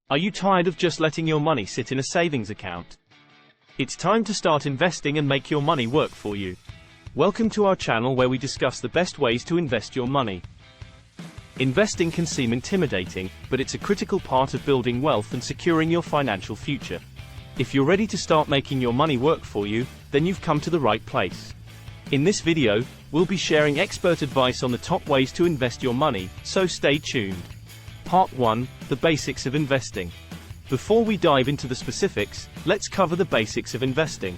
Are you tired of just letting your money sit in a savings account? It's time to start investing and make your money work for you. Welcome to our channel where we discuss the best ways to invest your money. Investing can seem intimidating, but it's a critical part of building wealth and securing your financial future. If you're ready to start making your money work for you, then you've come to the right place. In this video, we'll be sharing expert advice on the top ways to invest your money, so stay tuned. Part 1, the basics of investing. Before we dive into the specifics, let's cover the basics of investing.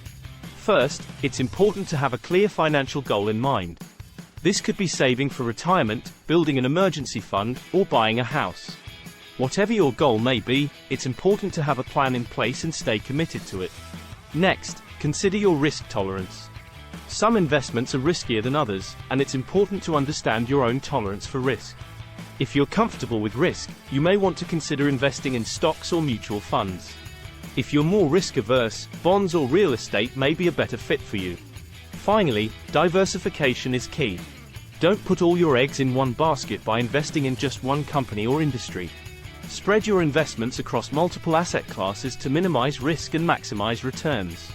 First, it's important to have a clear financial goal in mind. This could be saving for retirement, building an emergency fund, or buying a house. Whatever your goal may be, it's important to have a plan in place and stay committed to it. Next, consider your risk tolerance. Some investments are riskier than others, and it's important to understand your own tolerance for risk. If you're comfortable with risk, you may want to consider investing in stocks or mutual funds. If you're more risk-averse, bonds or real estate may be a better fit for you. Finally, diversification is key. Don't put all your eggs in one basket by investing in just one company or industry. Spread your investments across multiple asset classes to minimize risk and maximize returns.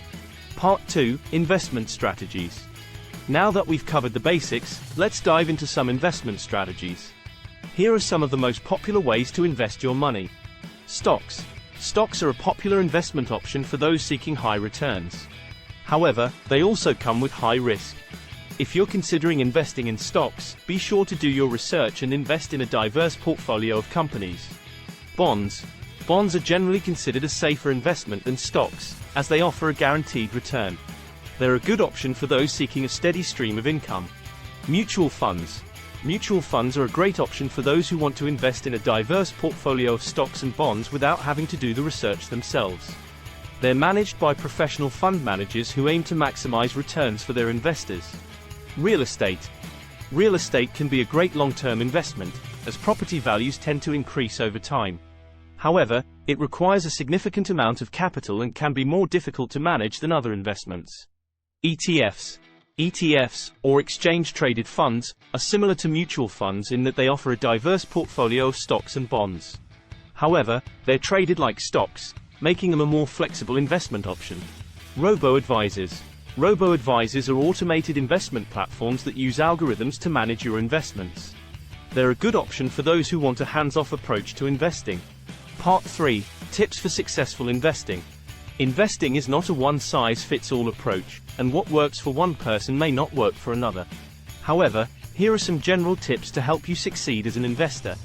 Part 2, investment strategies. Now that we've covered the basics, let's dive into some investment strategies. Here are some of the most popular ways to invest your money. Stocks. Stocks are a popular investment option for those seeking high returns. However, they also come with high risk. If you're considering investing in stocks, be sure to do your research and invest in a diverse portfolio of companies. Bonds. Bonds are generally considered a safer investment than stocks, as they offer a guaranteed return. They're a good option for those seeking a steady stream of income. Mutual funds. Mutual funds are a great option for those who want to invest in a diverse portfolio of stocks and bonds without having to do the research themselves. They're managed by professional fund managers who aim to maximize returns for their investors. Real estate. Real estate can be a great long-term investment, as property values tend to increase over time. However, it requires a significant amount of capital and can be more difficult to manage than other investments. ETFs. ETFs, or exchange-traded funds, are similar to mutual funds in that they offer a diverse portfolio of stocks and bonds. However, they're traded like stocks, making them a more flexible investment option. Robo-advisors. Robo-advisors are automated investment platforms that use algorithms to manage your investments. They're a good option for those who want a hands-off approach to investing. Part 3, tips for successful investing. Investing is not a one-size-fits-all approach, and what works for one person may not work for another. However, here are some general tips to help you succeed as an investor.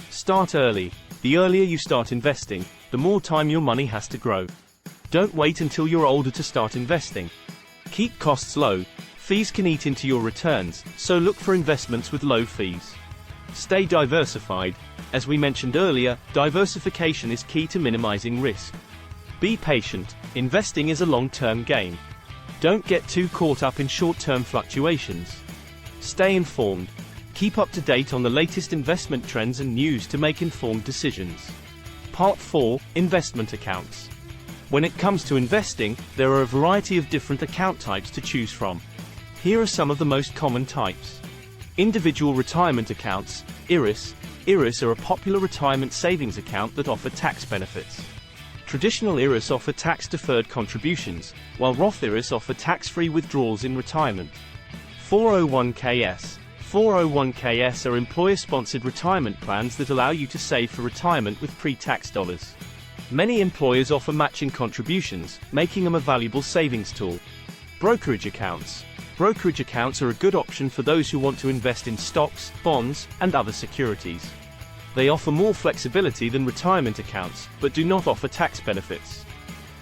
Start early. The earlier you start investing, the more time your money has to grow. Don't wait until you're older to start investing. Keep costs low. Fees can eat into your returns, so look for investments with low fees. Stay diversified. As we mentioned earlier, diversification is key to minimizing risk. Be patient. Investing is a long-term game. Don't get too caught up in short-term fluctuations. Stay informed. Keep up to date on the latest investment trends and news to make informed decisions. Part 4, investment accounts. When it comes to investing, there are a variety of different account types to choose from. Here are some of the most common types. Individual retirement accounts, IRAs. IRAs are a popular retirement savings account that offer tax benefits. Traditional IRAs offer tax-deferred contributions, while Roth IRAs offer tax-free withdrawals in retirement. 401ks. 401ks are employer-sponsored retirement plans that allow you to save for retirement with pre-tax dollars. Many employers offer matching contributions, making them a valuable savings tool. Brokerage accounts. Brokerage accounts are a good option for those who want to invest in stocks, bonds, and other securities. They offer more flexibility than retirement accounts, but do not offer tax benefits.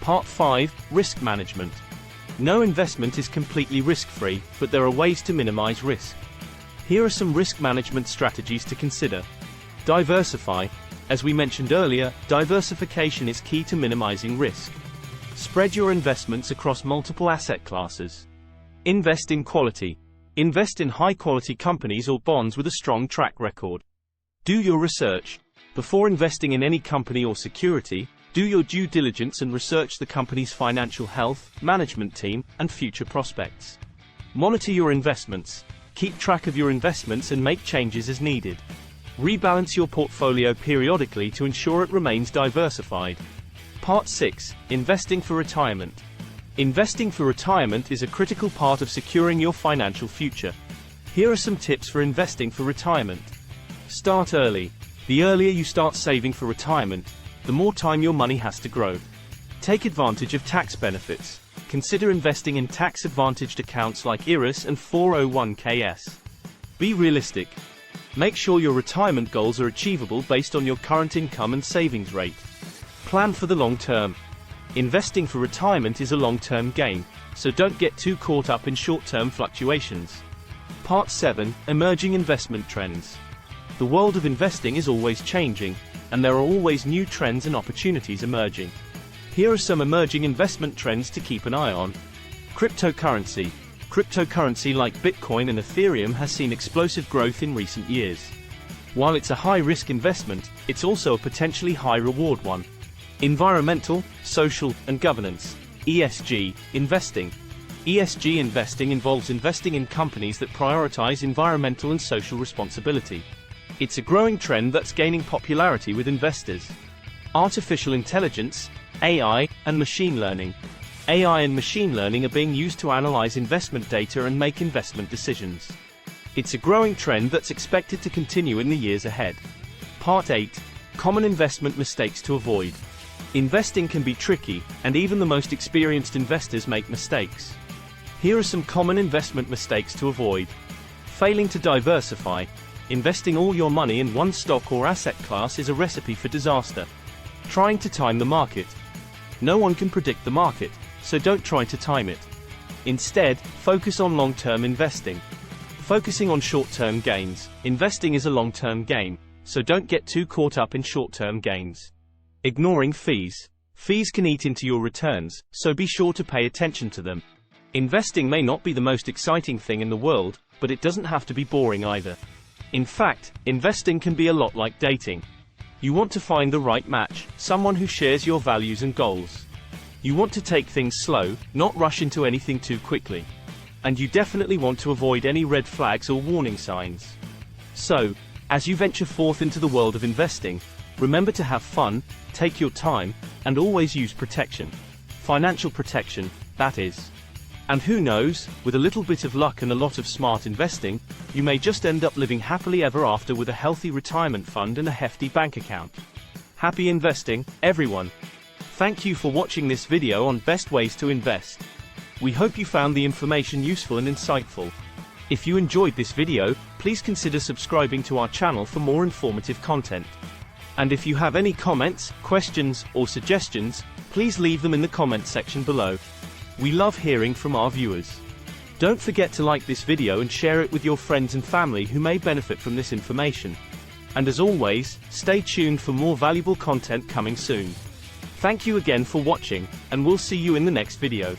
Part 5, risk management. No investment is completely risk-free, but there are ways to minimize risk. Here are some risk management strategies to consider. Diversify. As we mentioned earlier, diversification is key to minimizing risk. Spread your investments across multiple asset classes. Invest in quality. Invest in high-quality companies or bonds with a strong track record. Do your research. Before investing in any company or security, do your due diligence and research the company's financial health, management team, and future prospects. Monitor your investments. Keep track of your investments and make changes as needed. Rebalance your portfolio periodically to ensure it remains diversified. Part 6. Investing for retirement. Investing for retirement is a critical part of securing your financial future. Here are some tips for investing for retirement. Start early. The earlier you start saving for retirement, the more time your money has to grow. Take advantage of tax benefits. Consider investing in tax-advantaged accounts like IRAs and 401ks. Be realistic. Make sure your retirement goals are achievable based on your current income and savings rate. Plan for the long term. Investing for retirement is a long-term game, so don't get too caught up in short-term fluctuations. Part 7. Emerging investment trends. The world of investing is always changing, and there are always new trends and opportunities emerging. Here are some emerging investment trends to keep an eye on. Cryptocurrency. Cryptocurrency like Bitcoin and Ethereum has seen explosive growth in recent years. While it's a high-risk investment, it's also a potentially high-reward one. Environmental, social, and governance (ESG) investing. ESG investing involves investing in companies that prioritize environmental and social responsibility. It's a growing trend that's gaining popularity with investors. Artificial intelligence, AI, and machine learning. AI and machine learning are being used to analyze investment data and make investment decisions. It's a growing trend that's expected to continue in the years ahead. Part 8. Common investment mistakes to avoid. Investing can be tricky, and even the most experienced investors make mistakes. Here are some common investment mistakes to avoid. Failing to diversify. Investing all your money in one stock or asset class is a recipe for disaster. Trying to time the market. No one can predict the market, so don't try to time it. Instead, focus on long-term investing. Focusing on short-term gains. Investing is a long-term game, so don't get too caught up in short-term gains. Ignoring fees. Fees can eat into your returns, so be sure to pay attention to them. Investing may not be the most exciting thing in the world, but it doesn't have to be boring either. In fact, investing can be a lot like dating. You want to find the right match, someone who shares your values and goals. You want to take things slow, not rush into anything too quickly. And you definitely want to avoid any red flags or warning signs. So, as you venture forth into the world of investing, remember to have fun, take your time, and always use protection. Financial protection, that is. And who knows, with a little bit of luck and a lot of smart investing, you may just end up living happily ever after with a healthy retirement fund and a hefty bank account. Happy investing, everyone! Thank you for watching this video on best ways to invest. We hope you found the information useful and insightful. If you enjoyed this video, please consider subscribing to our channel for more informative content. And if you have any comments, questions, or suggestions, please leave them in the comment section below. We love hearing from our viewers. Don't forget to like this video and share it with your friends and family who may benefit from this information. And as always, stay tuned for more valuable content coming soon. Thank you again for watching, and we'll see you in the next video.